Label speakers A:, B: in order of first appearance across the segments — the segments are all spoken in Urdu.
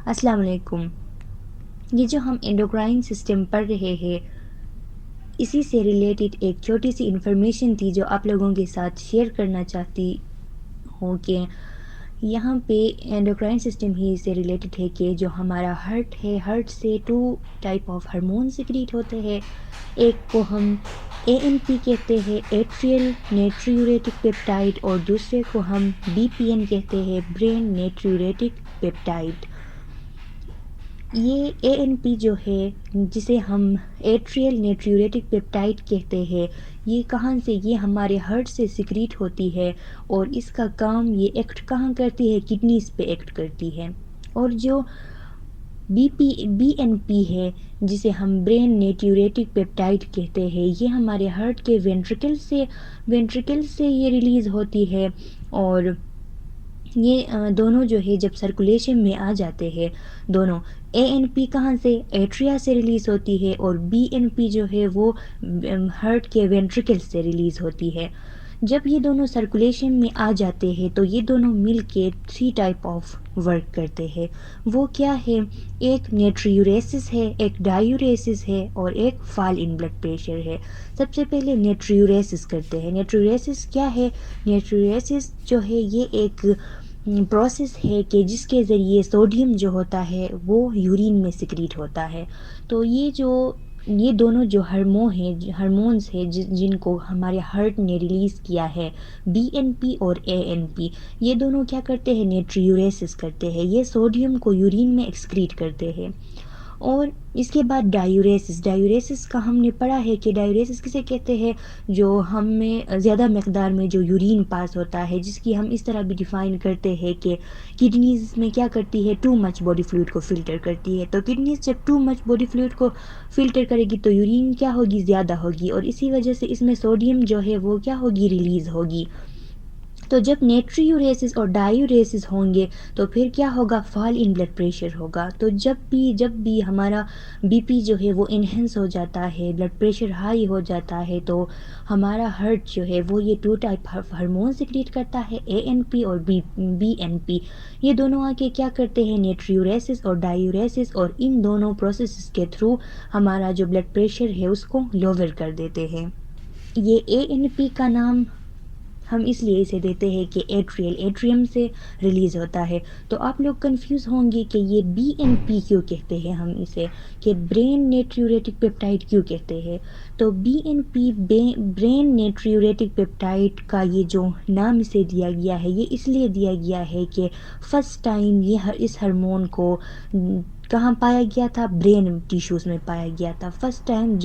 A: السلام علیکم۔ یہ جو ہم انڈوکرائن سسٹم پڑھ رہے ہیں، اسی سے ریلیٹڈ ایک چھوٹی سی انفارمیشن تھی جو آپ لوگوں کے ساتھ شیئر کرنا چاہتی ہوں کہ یہاں پہ انڈوکرائن سسٹم ہی سے ریلیٹڈ ہے کہ جو ہمارا ہارٹ ہے، ہارٹ سے 2 ٹائپ آف ہارمون سیکریٹ ہوتے ہیں۔ ایک کو ہم ANP کہتے ہیں، ایٹریل نیٹریوریٹک پیپٹائڈ، اور دوسرے کو ہم BPN کہتے ہیں، برین نیٹریوریٹک پیپٹائڈ۔ یہ ANP جو ہے، جسے ہم ایٹریل نیٹریوریٹک پیپٹائڈ کہتے ہیں، یہ کہاں سے، یہ ہمارے ہارٹ سے سیکریٹ ہوتی ہے، اور اس کا کام یہ ایکٹ کہاں کرتی ہے، کڈنیز پہ ایکٹ کرتی ہے۔ اور جو BNP ہے، جسے ہم برین نیٹریوریٹک پیپٹائڈ کہتے ہیں، یہ ہمارے ہارٹ کے وینٹریکل سے یہ ریلیز ہوتی ہے، اور یہ دونوں جو ہے جب سرکولیشن میں آ جاتے ہیں، دونوں ANP کہاں سے، ایٹریا سے ریلیز ہوتی ہے، اور BNP جو ہے وہ ہارٹ کے وینٹریکل سے ریلیز ہوتی ہے۔ جب یہ دونوں سرکولیشن میں آ جاتے ہیں تو یہ دونوں مل کے 3 ٹائپ آف ورک کرتے ہیں۔ وہ کیا ہے؟ ایک نیٹریوریسس ہے، ایک ڈائیوریسس ہے، اور ایک فال ان بلڈ پریشر ہے۔ سب سے پہلے نیٹریوریسس کرتے ہیں۔ نیٹریوریسس کیا ہے؟ نیٹریوریسس جو ہے یہ ایک پروسیس ہے کہ جس کے ذریعے سوڈیم جو ہوتا ہے وہ یورین میں سیکریٹ ہوتا ہے۔ تو یہ دونوں جو ہارمونز ہیں جن کو ہمارے ہارٹ نے ریلیز کیا ہے، BNP اور ANP، یہ دونوں کیا کرتے ہیں؟ نیٹریوریسس کرتے ہیں۔ یہ سوڈیم کو یورین میں ایکسکریٹ کرتے ہیں۔ اور اس کے بعد ڈائیوریسس کا ہم نے پڑھا ہے کہ ڈائیوریسس کسے کہتے ہیں؟ جو ہمیں زیادہ مقدار میں جو یورین پاس ہوتا ہے، جس کی ہم اس طرح بھی ڈیفائن کرتے ہیں کہ کڈنیز میں کیا کرتی ہے، ٹو مچ باڈی فلوئڈ کو فلٹر کرتی ہے۔ تو کڈنیز جب ٹو مچ باڈی فلوئڈ کو فلٹر کرے گی تو یورین کیا ہوگی؟ زیادہ ہوگی، اور اسی وجہ سے اس میں سوڈیم جو ہے وہ کیا ہوگی؟ ریلیز ہوگی۔ تو جب نیٹریوریسس اور ڈائیوریسس ہوں گے تو پھر کیا ہوگا؟ فال ان بلڈ پریشر ہوگا۔ تو جب بھی ہمارا BP جو ہے وہ انہینس ہو جاتا ہے، بلڈ پریشر ہائی ہو جاتا ہے، تو ہمارا ہارٹ جو ہے وہ یہ 2 ٹائپ ہارمون سیکریٹ کرتا ہے، ANP اور BNP۔ یہ دونوں آ کے کیا کرتے ہیں؟ نیٹریوریسس اور ڈائیوریسس، اور ان دونوں پروسیسز کے تھرو ہمارا جو بلڈ پریشر ہے اس کو لوور کر دیتے ہیں۔ یہ ANP کا نام ہم اس لیے اسے دیتے ہیں کہ ایٹریم سے ریلیز ہوتا ہے۔ تو آپ لوگ کنفیوز ہوں گے کہ یہ BNP کیوں کہتے ہیں ہم اسے، کہ برین نیٹریوریٹک پیپٹائڈ کیوں کہتے ہیں؟ تو BNP برین نیٹریوریٹک پیپٹائڈ کا یہ جو نام اسے دیا گیا ہے، یہ اس لیے دیا گیا ہے کہ فرسٹ ٹائم اس ہارمون کو کہاں پایا گیا تھا؟ برین ٹیشوز میں پایا گیا تھا۔ فرسٹ ٹائم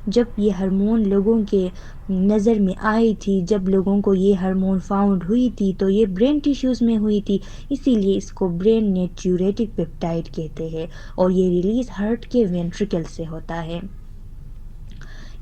A: جب یہ ہارمون لوگوں کے نظر میں آئی تھی، جب لوگوں کو یہ ہارمون فاؤنڈ ہوئی تھی تو یہ برین ٹیشوز میں ہوئی تھی، اسی لیے اس کو برین نیٹریوریٹک پیپٹائڈ کہتے ہیں، اور یہ ریلیز ہارٹ کے وینٹریکل سے ہوتا ہے۔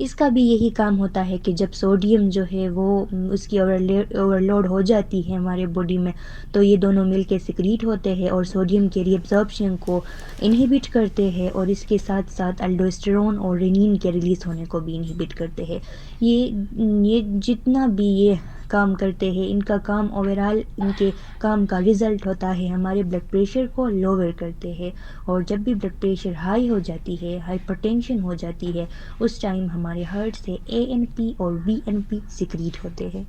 A: اس کا بھی یہی کام ہوتا ہے کہ جب سوڈیم جو ہے وہ اس کی اوور لوڈ ہو جاتی ہے ہمارے باڈی میں، تو یہ دونوں مل کے سیکریٹ ہوتے ہیں اور سوڈیم کے ری ایبزارپشن کو انہیبٹ کرتے ہیں، اور اس کے ساتھ ساتھ الڈوسٹرون اور رینین کے ریلیز ہونے کو بھی انہیبٹ کرتے ہیں۔ یہ جتنا بھی یہ کام کرتے ہیں، ان کا کام اوورال، ان کے کام کا رزلٹ ہوتا ہے ہمارے بلڈ پریشر کو لوور کرتے ہیں، اور جب بھی بلڈ پریشر ہائی ہو جاتی ہے، ہائپر ٹینشن ہو جاتی ہے، اس ٹائم ہمارے ہارٹ سے ANP اور BNP سیکریٹ ہوتے ہیں۔